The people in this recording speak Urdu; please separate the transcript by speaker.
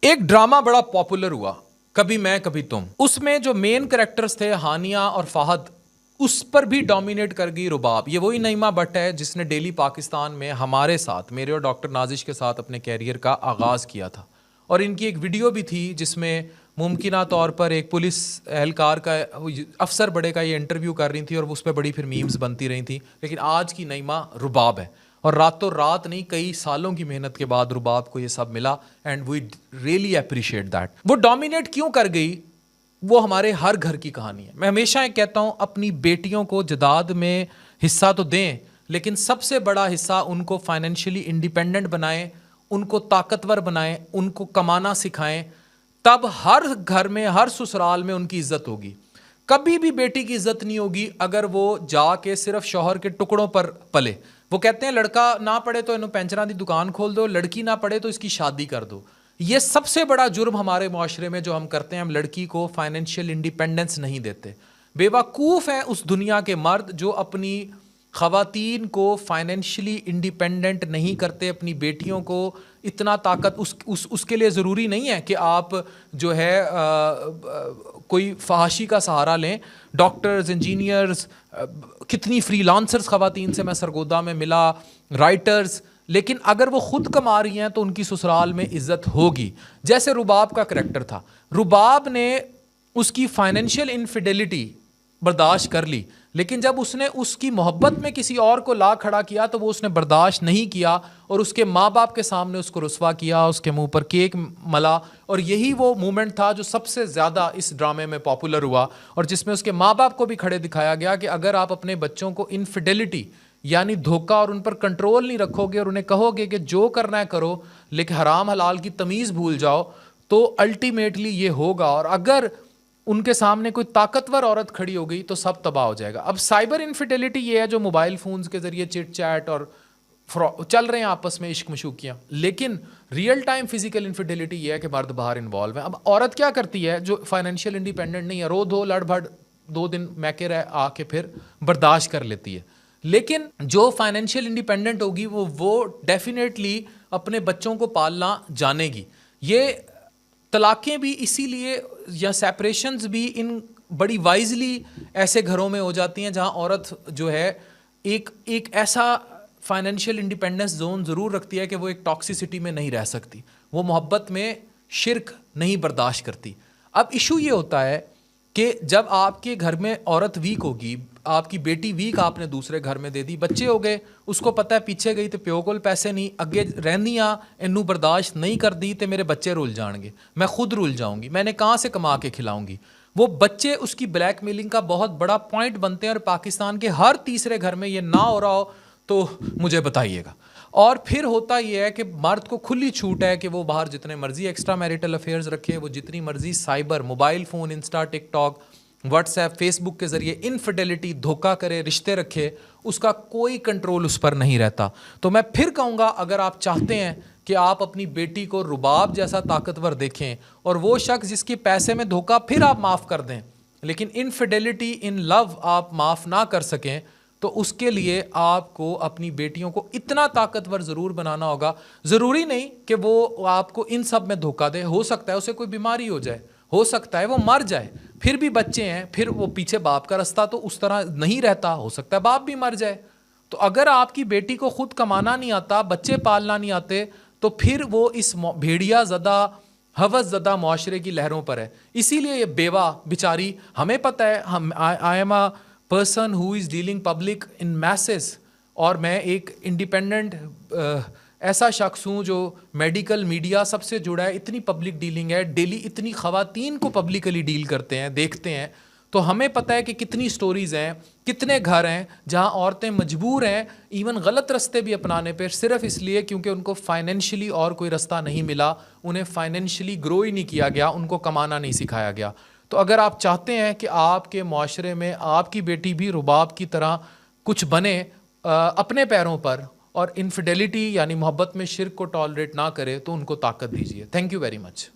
Speaker 1: ایک ڈرامہ بڑا پاپولر ہوا، کبھی میں کبھی تم. اس میں جو مین کریکٹرز تھے ہانیہ اور فہد، اس پر بھی ڈومینیٹ کر گئی رباب. یہ وہی نعیمہ بٹ ہے جس نے ڈیلی پاکستان میں ہمارے ساتھ، میرے اور ڈاکٹر نازش کے ساتھ اپنے کیریئر کا آغاز کیا تھا. اور ان کی ایک ویڈیو بھی تھی جس میں ممکنہ طور پر ایک پولیس اہلکار کا، افسر بڑے کا یہ انٹرویو کر رہی تھی اور اس پہ بڑی پھر میمز بنتی رہی تھیں. لیکن آج کی نعیمہ رباب ہے، اور راتوں رات نہیں، کئی سالوں کی محنت کے بعد رباب کو یہ سب ملا، and we really appreciate that. وہ ڈومینیٹ کیوں کر گئی؟ وہ ہمارے ہر گھر کی کہانی ہے. میں ہمیشہ کہتا ہوں اپنی بیٹیوں کو جداد میں حصہ تو دیں، لیکن سب سے بڑا حصہ ان کو فائنینشلی انڈیپینڈنٹ بنائیں، ان کو طاقتور بنائیں، ان کو کمانا سکھائیں. تب ہر گھر میں، ہر سسرال میں ان کی عزت ہوگی. کبھی بھی بیٹی کی عزت نہیں ہوگی اگر وہ جا کے صرف شوہر کے ٹکڑوں پر پلے. وہ کہتے ہیں لڑکا نہ پڑھے تو انہوں پینچراں دی دکان کھول دو، لڑکی نہ پڑھے تو اس کی شادی کر دو. یہ سب سے بڑا جرم ہمارے معاشرے میں جو ہم کرتے ہیں، ہم لڑکی کو فائنینشیل انڈیپینڈنس نہیں دیتے. بے وقوف ہیں اس دنیا کے مرد جو اپنی خواتین کو فائنینشلی انڈیپینڈنٹ نہیں کرتے. اپنی بیٹیوں کو اتنا طاقت اس کے لیے ضروری نہیں ہے کہ آپ جو ہے کوئی فحاشی کا سہارا لیں. ڈاکٹرز، انجینئرز، کتنی فری لانسرز خواتین سے میں سرگودا میں ملا، رائٹرز، لیکن اگر وہ خود کما رہی ہیں تو ان کی سسرال میں عزت ہوگی. جیسے رباب کا کریکٹر تھا، رباب نے اس کی فائنینشیل انفیڈیلٹی برداشت کر لی، لیکن جب اس نے اس کی محبت میں کسی اور کو لا کھڑا کیا تو وہ اس نے برداشت نہیں کیا، اور اس کے ماں باپ کے سامنے اس کو رسوا کیا، اس کے منہ پر کیک ملا. اور یہی وہ مومنٹ تھا جو سب سے زیادہ اس ڈرامے میں پاپولر ہوا، اور جس میں اس کے ماں باپ کو بھی کھڑے دکھایا گیا کہ اگر آپ اپنے بچوں کو انفیڈیلٹی یعنی دھوکہ اور ان پر کنٹرول نہیں رکھو گے اور انہیں کہو گے کہ جو کرنا ہے کرو لیکن حرام حلال کی تمیز بھول جاؤ، تو الٹیمیٹلی یہ ہوگا. اور اگر ان کے سامنے کوئی طاقتور عورت کھڑی ہو گئی تو سب تباہ ہو جائے گا. اب سائبر انفیڈیلٹی یہ ہے جو موبائل فونز کے ذریعے چٹ چیٹ اور چل رہے ہیں آپس میں عشق مشوقیاں، لیکن ریئل ٹائم فزیکل انفیڈیلٹی یہ ہے کہ مرد باہر انوالو ہے. اب عورت کیا کرتی ہے جو فائنینشیل انڈیپینڈنٹ نہیں ہے؟ رو دھو لڑ بھڑ 2 دن میکے رہ آ کے پھر برداشت کر لیتی ہے. لیکن جو فائنینشیل انڈیپینڈنٹ ہوگی وہ ڈیفینیٹلی اپنے بچوں کو پالنا جانے گی. یہ طلاقیں بھی اسی لیے یا سیپریشنز بھی ان بڑی وائزلی ایسے گھروں میں ہو جاتی ہیں جہاں عورت جو ہے ایک ایسا فائنینشیل انڈیپینڈنس زون ضرور رکھتی ہے کہ وہ ایک ٹاکسیسٹی میں نہیں رہ سکتی، وہ محبت میں شرک نہیں برداشت کرتی. اب ایشو یہ ہوتا ہے کہ جب آپ کے گھر میں عورت ویک ہوگی، آپ کی بیٹی ویک آپ نے دوسرے گھر میں دے دی، بچے ہو گئے، اس کو پتہ ہے پیچھے گئی تو پیو کول پیسے نہیں، اگے رہندیاں انہوں برداشت نہیں کر دی تو میرے بچے رول جان گے، میں خود رول جاؤں گی، میں نے کہاں سے کما کے کھلاؤں گی. وہ بچے اس کی بلیک میلنگ کا بہت بڑا پوائنٹ بنتے ہیں، اور پاکستان کے ہر تیسرے گھر میں یہ نہ ہو رہا ہو تو مجھے بتائیے گا. اور پھر ہوتا یہ ہے کہ مرد کو کھلی چھوٹ ہے کہ وہ باہر جتنے مرضی ایکسٹرا میریٹل افیئرز رکھے، وہ جتنی مرضی سائبر، موبائل فون، انسٹا، ٹک ٹاک، واٹس ایپ، فیس بک کے ذریعے انفیڈیلٹی، دھوکہ کرے، رشتے رکھے، اس کا کوئی کنٹرول اس پر نہیں رہتا. تو میں پھر کہوں گا اگر آپ چاہتے ہیں کہ آپ اپنی بیٹی کو رباب جیسا طاقتور دیکھیں، اور وہ شخص جس کے پیسے میں دھوکہ پھر آپ معاف کر دیں لیکن انفیڈیلٹی ان لو آپ معاف نہ کر سکیں، تو اس کے لیے آپ کو اپنی بیٹیوں کو اتنا طاقتور ضرور بنانا ہوگا. ضروری نہیں کہ وہ آپ کو ان سب میں دھوکہ دے، ہو سکتا ہے اسے کوئی بیماری ہو جائے، ہو سکتا ہے وہ مر جائے، پھر بھی بچے ہیں، پھر وہ پیچھے باپ کا رستہ تو اس طرح نہیں رہتا، ہو سکتا ہے باپ بھی مر جائے. تو اگر آپ کی بیٹی کو خود کمانا نہیں آتا، بچے پالنا نہیں آتے، تو پھر وہ اس بھیڑیا زدہ، ہوس زدہ معاشرے کی لہروں پر ہے. اسی لیے یہ بیوہ بیچاری، ہمیں پتہ ہے، I am a person who is dealing public in masses, اور میں ایک انڈیپینڈنٹ ایسا شخص ہوں جو میڈیکل میڈیا سب سے جڑا ہے، اتنی پبلک ڈیلنگ ہے، ڈیلی اتنی خواتین کو پبلکلی ڈیل کرتے ہیں، دیکھتے ہیں، تو ہمیں پتہ ہے کہ کتنی سٹوریز ہیں، کتنے گھر ہیں جہاں عورتیں مجبور ہیں ایون غلط رستے بھی اپنانے پہ، صرف اس لیے کیونکہ ان کو فائنینشلی اور کوئی رستہ نہیں ملا، انہیں فائنینشلی گرو ہی نہیں کیا گیا، ان کو کمانا نہیں سکھایا گیا. تو اگر آپ چاہتے ہیں کہ آپ کے معاشرے میں آپ کی بیٹی بھی رباب کی طرح کچھ بنے اپنے پیروں پر، اور انفیڈیلٹی یعنی محبت میں شرک کو ٹالریٹ نہ کرے، تو ان کو طاقت دیجیے. Thank you very much.